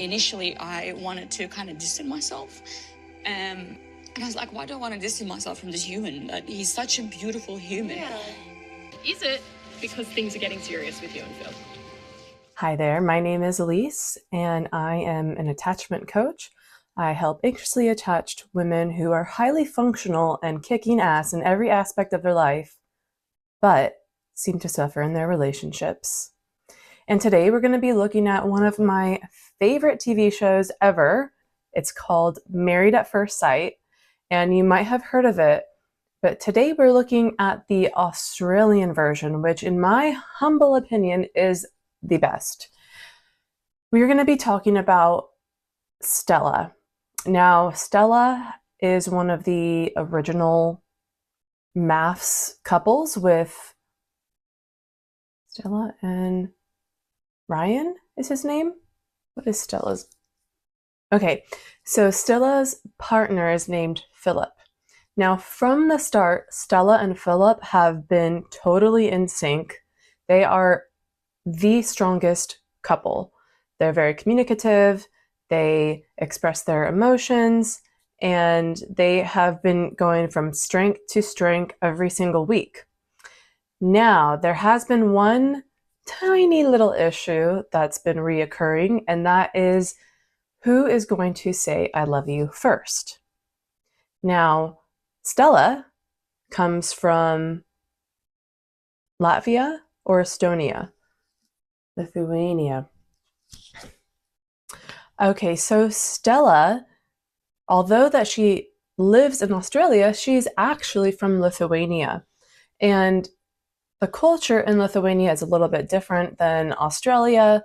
initially I wanted to kind of distance myself. And I was like, why do I want to distance myself from this human? Like, he's such a beautiful human. Yeah. Is it because things are getting serious with you and Phil? Hi there, my name is Elise, and I am an attachment coach. I help anxiously attached women who are highly functional and kicking ass in every aspect of their life, but seem to suffer in their relationships. And today we're going to be looking at one of my favorite TV shows ever. It's called Married at First Sight, and you might have heard of it, but today we're looking at the Australian version, which in my humble opinion is the best. We're going to be talking about Stella. Now, Stella is one of the original MAFS couples with Stella and Ryan is his name? What is Stella's? Okay, so Stella's partner is named Phillip. Now, from the start, Stella and Phillip have been totally in sync. They are the strongest couple. They're very communicative, they express their emotions, and they have been going from strength to strength every single week. Now, there has been one tiny little issue that's been reoccurring, and that is who is going to say I love you first. Now, Stella comes from Latvia or Estonia? Lithuania. Okay, so Stella, although that she lives in Australia, she's actually from Lithuania. And the culture in Lithuania is a little bit different than Australia.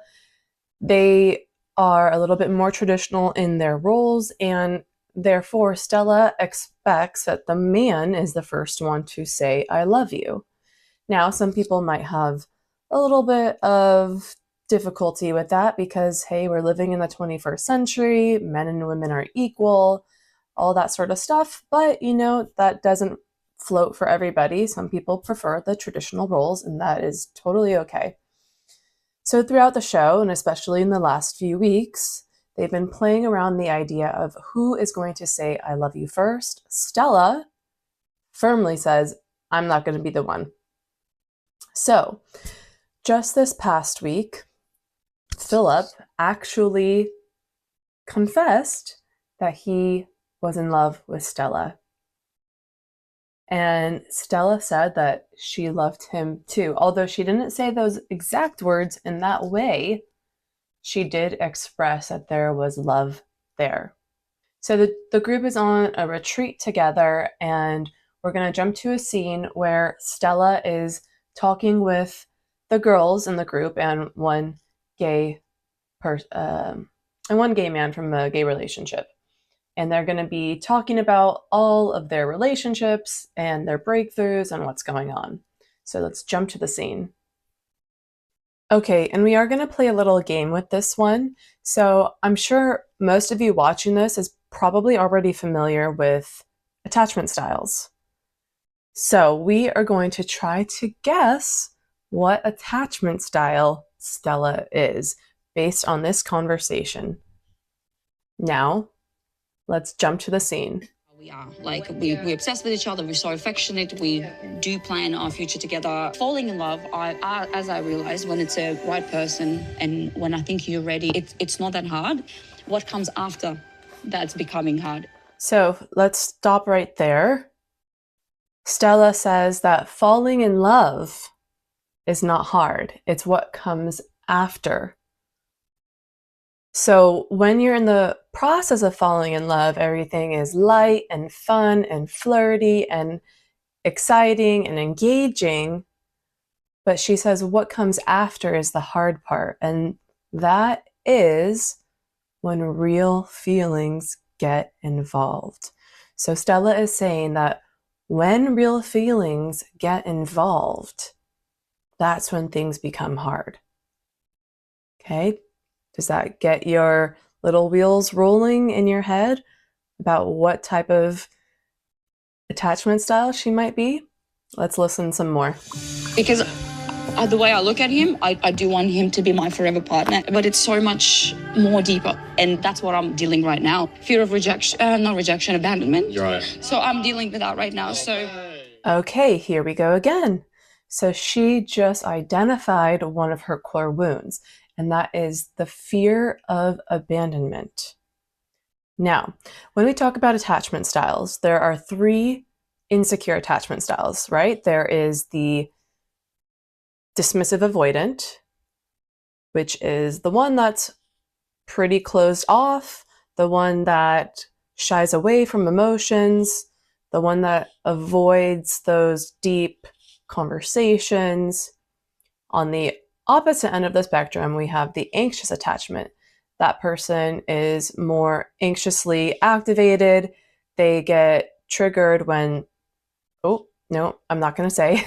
They are a little bit more traditional in their roles, and therefore Stella expects that the man is the first one to say, I love you. Now, some people might have a little bit of difficulty with that because, hey, we're living in the 21st century, men and women are equal, all that sort of stuff. But, you know, that doesn't float for everybody. Some people prefer the traditional roles, and that is totally okay. So throughout the show, and especially in the last few weeks, they've been playing around the idea of who is going to say, I love you first. Stella firmly says, I'm not going to be the one. So just this past week, Phillip actually confessed that he was in love with Stella. And Stella said that she loved him too. Although she didn't say those exact words in that way, she did express that there was love there. So the group is on a retreat together, and we're going to jump to a scene where Stella is talking with the girls in the group and one gay man from a gay relationship. And they're going to be talking about all of their relationships and their breakthroughs and what's going on. So let's jump to the scene. Okay, and we are going to play a little game with this one. So I'm sure most of you watching this is probably already familiar with attachment styles. So we are going to try to guess what attachment style Stella is based on this conversation. Now, let's jump to the scene. We are. Like, we're obsessed with each other. We're so affectionate. We do plan our future together. Falling in love, as I realized, when it's a right person and when I think you're ready, it's not that hard. What comes after, that's becoming hard. So let's stop right there. Stella says that falling in love is not hard. It's what comes after. So when you're in the process of falling in love, everything is light and fun and flirty and exciting and engaging. But she says what comes after is the hard part. And that is when real feelings get involved. So Stella is saying that when real feelings get involved, that's when things become hard. Okay? Does that get your little wheels rolling in your head about what type of attachment style she might be? Let's listen some more. Because the way I look at him, I do want him to be my forever partner, but it's so much more deeper. And that's what I'm dealing right now. Fear of rejection, not rejection, abandonment. You're right. So I'm dealing with that right now. So. Okay, here we go again. So she just identified one of her core wounds, and that is the fear of abandonment. Now, when we talk about attachment styles, there are 3 insecure attachment styles, right? There is the dismissive avoidant, which is the one that's pretty closed off, the one that shies away from emotions, the one that avoids those deep conversations. On the opposite end of the spectrum, we have the anxious attachment. That person is more anxiously activated. They get triggered when, oh, no, I'm not going to say.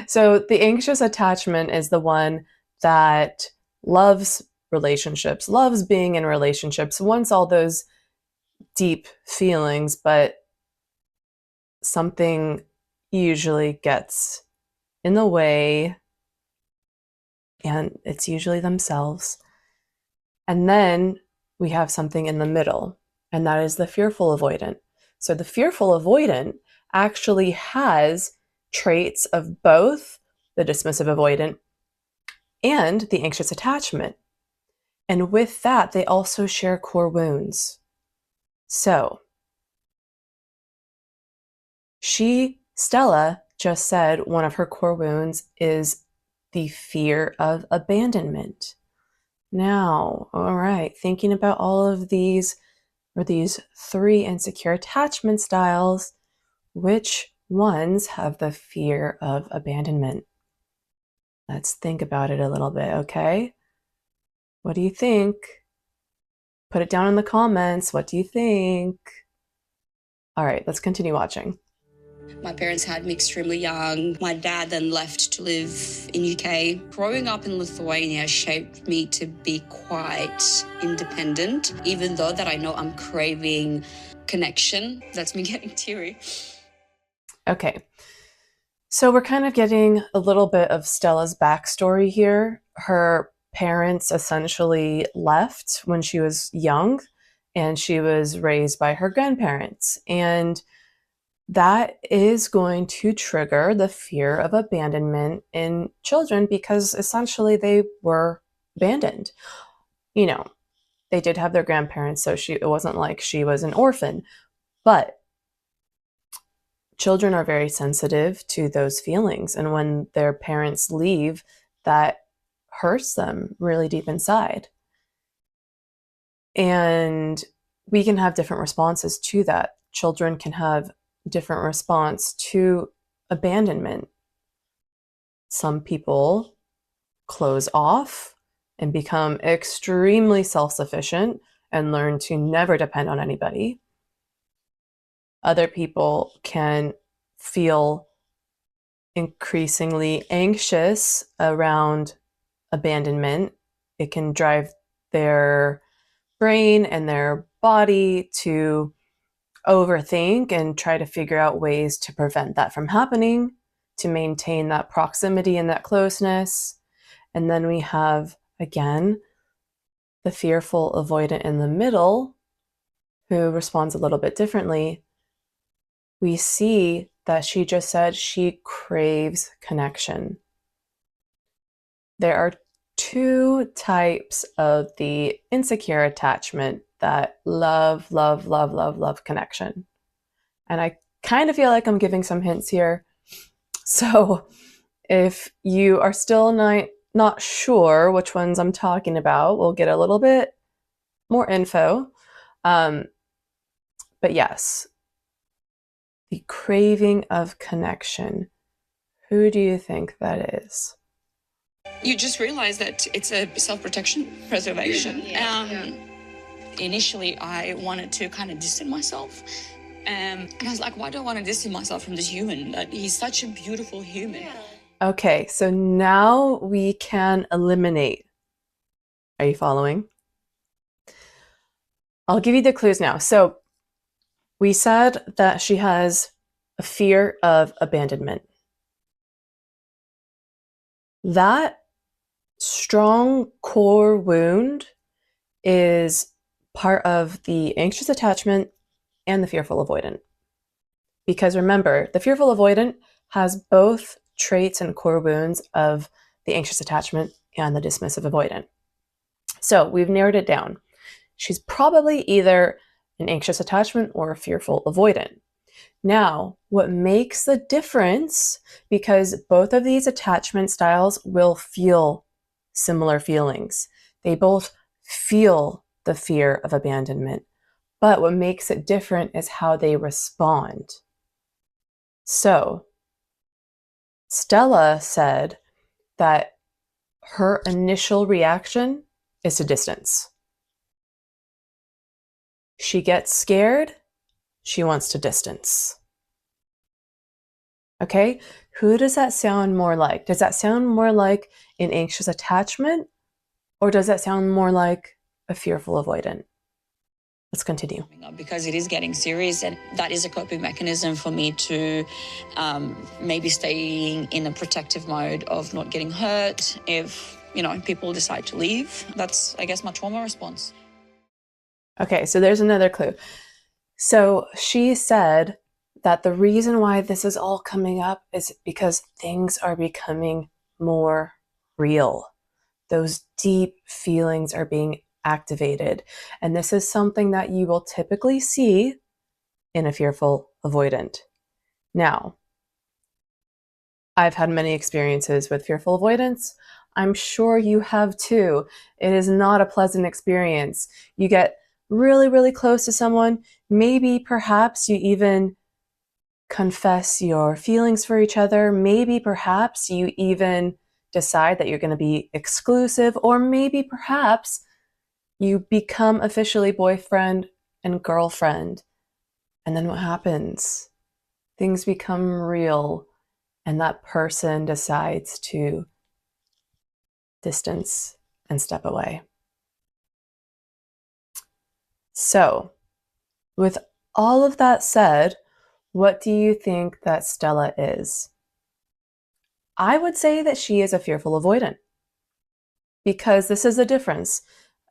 So the anxious attachment is the one that loves relationships, loves being in relationships, wants all those deep feelings, but something usually gets in the way, and it's usually themselves. And then we have something in the middle, and that is the fearful avoidant. So the fearful avoidant actually has traits of both the dismissive avoidant and the anxious attachment. And with that, they also share core wounds. So Stella just said one of her core wounds is the fear of abandonment. Now, all right, thinking about all of these 3 insecure attachment styles, which ones have the fear of abandonment? Let's think about it a little bit, okay? What do you think? Put it down in the comments. What do you think? All right, let's continue watching. My parents had me extremely young. My dad then left to live in UK. Growing up in Lithuania shaped me to be quite independent, even though that I know I'm craving connection. That's me getting teary. Okay, so we're kind of getting a little bit of Stella's backstory here. Her parents essentially left when she was young, and she was raised by her grandparents. And that is going to trigger the fear of abandonment in children because essentially they were abandoned. You know, they did have their grandparents, so it wasn't like she was an orphan, but children are very sensitive to those feelings. And when their parents leave, that hurts them really deep inside. And we can have different responses to that. Children can have different response to abandonment. Some people close off and become extremely self-sufficient and learn to never depend on anybody. Other people can feel increasingly anxious around abandonment. It can drive their brain and their body to overthink and try to figure out ways to prevent that from happening, to maintain that proximity and that closeness. And then we have, again, the fearful avoidant in the middle, who responds a little bit differently. We see that she just said she craves connection. There are 2 types of the insecure attachment that love connection. And I kind of feel like I'm giving some hints here. So if you are still not sure which ones I'm talking about, we'll get a little bit more info. But yes, the craving of connection. Who do you think that is? You just realize that it's a self-protection, preservation. Initially, I wanted to kind of distance myself. And I was like, why do I want to distance myself from this human? He's such a beautiful human. Okay, so now we can eliminate. Are you following? I'll give you the clues now. So we said that she has a fear of abandonment. That strong core wound is part of the anxious attachment and the fearful avoidant. Because remember, the fearful avoidant has both traits and core wounds of the anxious attachment and the dismissive avoidant. So we've narrowed it down. She's probably either an anxious attachment or a fearful avoidant. Now, what makes the difference, because both of these attachment styles will feel similar feelings. They both feel the fear of abandonment, but what makes it different is how they respond. So, Stella said that her initial reaction is to distance. She gets scared, she wants to distance. Okay, who does that sound more like? Does that sound more like an anxious attachment, or does that sound more like a fearful avoidant? Let's continue. Because it is getting serious, and that is a coping mechanism for me to maybe staying in a protective mode of not getting hurt if, people decide to leave. That's, I guess, my trauma response. Okay, so there's another clue. So she said that the reason why this is all coming up is because things are becoming more real. Those deep feelings are being activated. And this is something that you will typically see in a fearful avoidant. Now, I've had many experiences with fearful avoidance. I'm sure you have too. It is not a pleasant experience. You get really, really close to someone. Maybe perhaps you even confess your feelings for each other. Maybe perhaps you even decide that you're going to be exclusive, or maybe perhaps you become officially boyfriend and girlfriend. And then what happens? Things become real, and that person decides to distance and step away. So, with all of that said, what do you think that Stella is? I would say that she is a fearful avoidant, because this is the difference.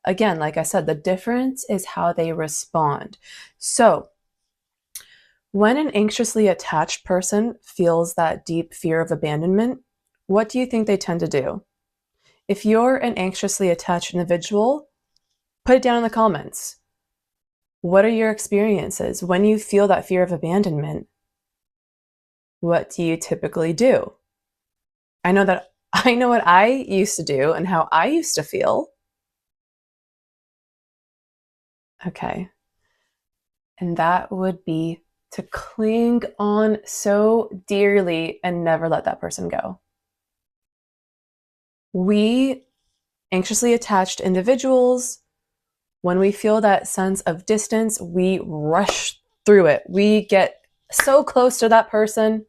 Again, like I said, the difference is how they respond. So, when an anxiously attached person feels that deep fear of abandonment, what do you think they tend to do? If you're an anxiously attached individual, put it down in the comments. What are your experiences? When you feel that fear of abandonment, what do you typically do? I know what I used to do and how I used to feel. Okay. And that would be to cling on so dearly and never let that person go. We, anxiously attached individuals, when we feel that sense of distance, we rush through it. We get so close to that person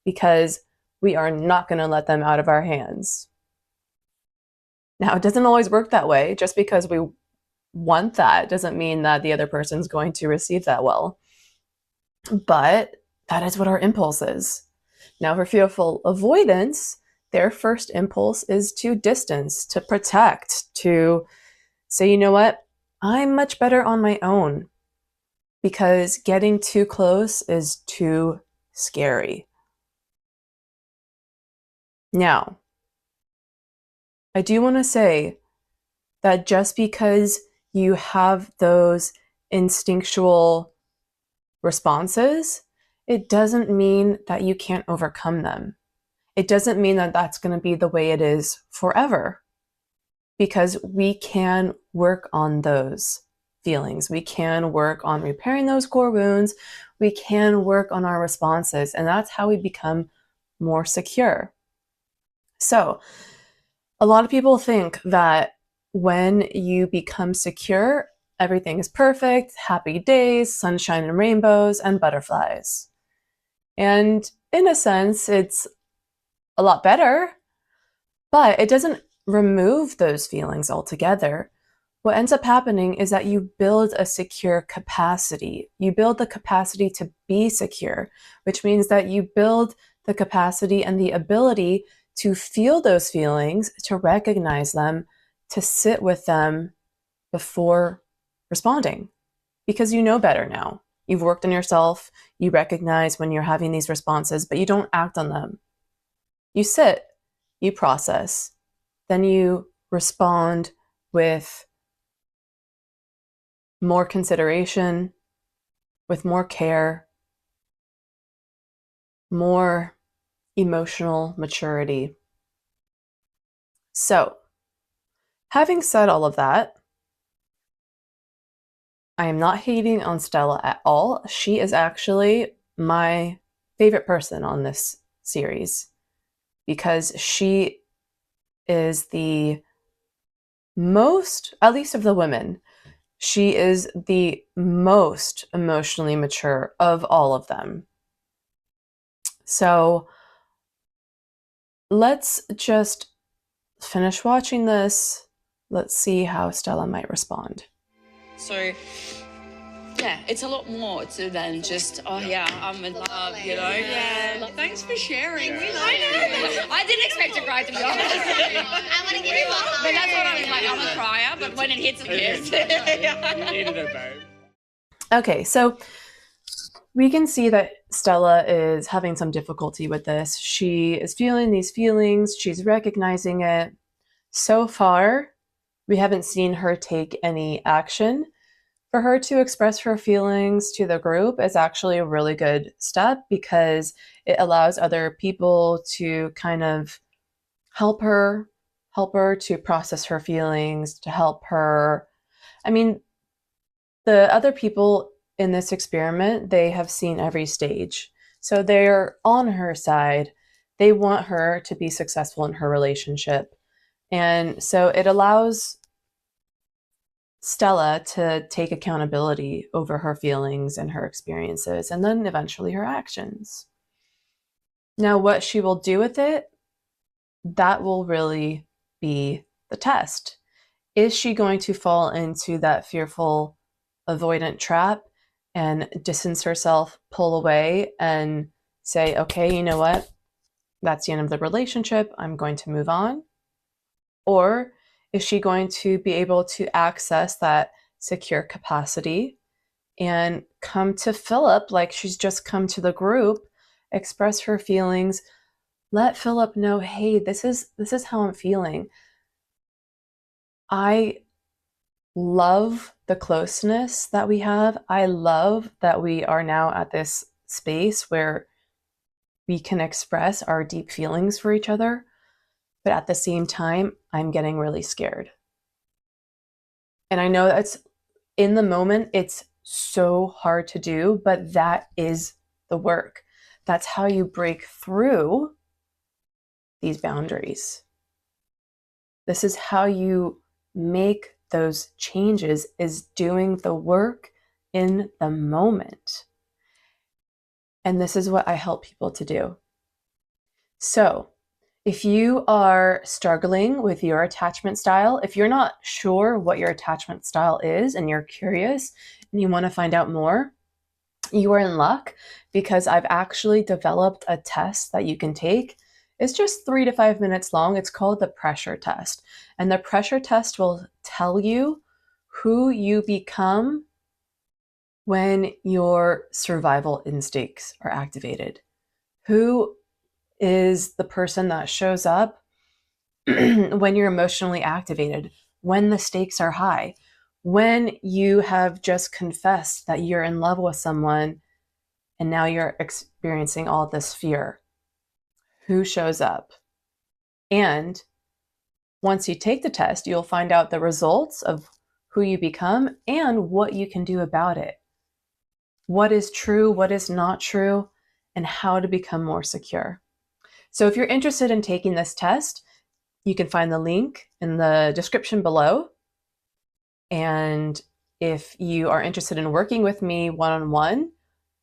because we are not going to let them out of our hands. Now, it doesn't always work that way. Just because we want that doesn't mean that the other person's going to receive that well. But that is what our impulse is. Now, for fearful avoidance, their first impulse is to distance, to protect, to say, you know what, I'm much better on my own, because getting too close is too scary. Now, I do want to say that just because you have those instinctual responses, it doesn't mean that you can't overcome them. It doesn't mean that that's going to be the way it is forever, because we can work on those feelings. We can work on repairing those core wounds. We can work on our responses, and that's how we become more secure. So, a lot of people think that when you become secure, everything is perfect, happy days, sunshine and rainbows, and butterflies. And in a sense, it's a lot better, but it doesn't remove those feelings altogether. What ends up happening is that you build a secure capacity. You build the capacity to be secure, which means that you build the capacity and the ability to feel those feelings, to recognize them, to sit with them before responding, because you know better now. You've worked on yourself, you recognize when you're having these responses, but you don't act on them. You sit, you process, then you respond with more consideration, with more care, more emotional maturity. So, having said all of that, I am not hating on Stella at all. She is actually my favorite person on this series because she is the most, at least of the women, she is the most emotionally mature of all of them. So let's just finish watching this. Let's see how Stella might respond. So, yeah, it's a lot more than just, oh yeah, I'm in love, you know? Yeah. Thanks for sharing. We love I didn't expect to cry, to be honest. I want to give you a hug. But that's what I was like, I'm a crier, but when it hits, it hits. You needed it, babe. Okay, so we can see that Stella is having some difficulty with this. She is feeling these feelings. She's recognizing it. So far, we haven't seen her take any action. For her to express her feelings to the group is actually a really good step because it allows other people to kind of help her to process her feelings, to help her. I mean, the other people in this experiment, they have seen every stage. So they're on her side. They want her to be successful in her relationship. And so it allows Stella to take accountability over her feelings and her experiences, and then eventually her actions. Now, what she will do with it, that will really be the test. Is she going to fall into that fearful avoidant trap and distance herself, pull away, and say, okay, you know what? That's the end of the relationship. I'm going to move on. Or is she going to be able to access that secure capacity and come to Philip like she's just come to the group, express her feelings, let Philip know, hey, this is how I'm feeling. I love the closeness that we have. I love that we are now at this space where we can express our deep feelings for each other. But at the same time, I'm getting really scared. And I know that's in the moment, it's so hard to do, but that is the work. That's how you break through these boundaries. This is how you make those changes, is doing the work in the moment. And this is what I help people to do. So if you are struggling with your attachment style, if you're not sure what your attachment style is and you're curious and you want to find out more, you are in luck because I've actually developed a test that you can take. It's just 3 to 5 minutes long. It's called the pressure test. And the pressure test will tell you who you become when your survival instincts are activated. Who is the person that shows up when you're emotionally activated, when the stakes are high, when you have just confessed that you're in love with someone and now you're experiencing all this fear. Who shows up? And once you take the test, you'll find out the results of who you become and what you can do about it. What is true, what is not true, and how to become more secure. So if you're interested in taking this test, you can find the link in the description below. And if you are interested in working with me one-on-one,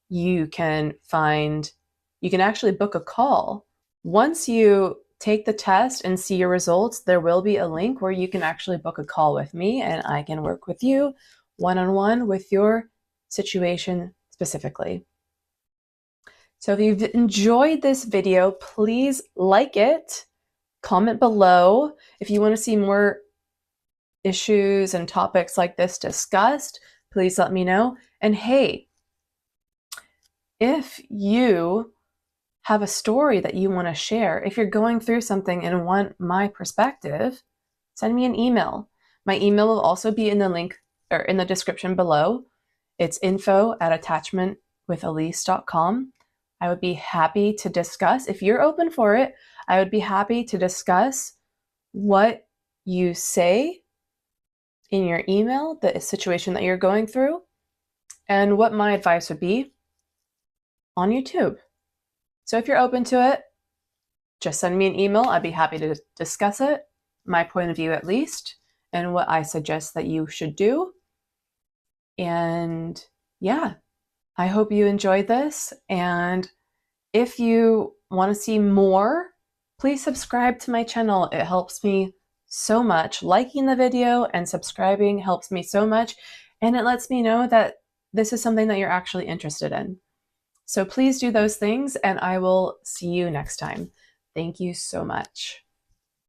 you can actually book a call. Once you take the test and see your results, there will be a link where you can actually book a call with me and I can work with you one-on-one with your situation specifically. So if you've enjoyed this video, please like it, comment below. If you want to see more issues and topics like this discussed, please let me know. And hey, if you have a story that you want to share, if you're going through something and want my perspective, send me an email. My email will also be in the link or in the description below. It's info@attachmentwithelise.com. I would be happy to discuss, if you're open for it, I would be happy to discuss what you say in your email, the situation that you're going through, and what my advice would be on YouTube. So if you're open to it, just send me an email. I'd be happy to discuss it, my point of view at least, and what I suggest that you should do. And yeah, I hope you enjoyed this. And if you want to see more, please subscribe to my channel. It helps me so much. Liking the video and subscribing helps me so much. And it lets me know that this is something that you're actually interested in. So please do those things, and I will see you next time. Thank you so much.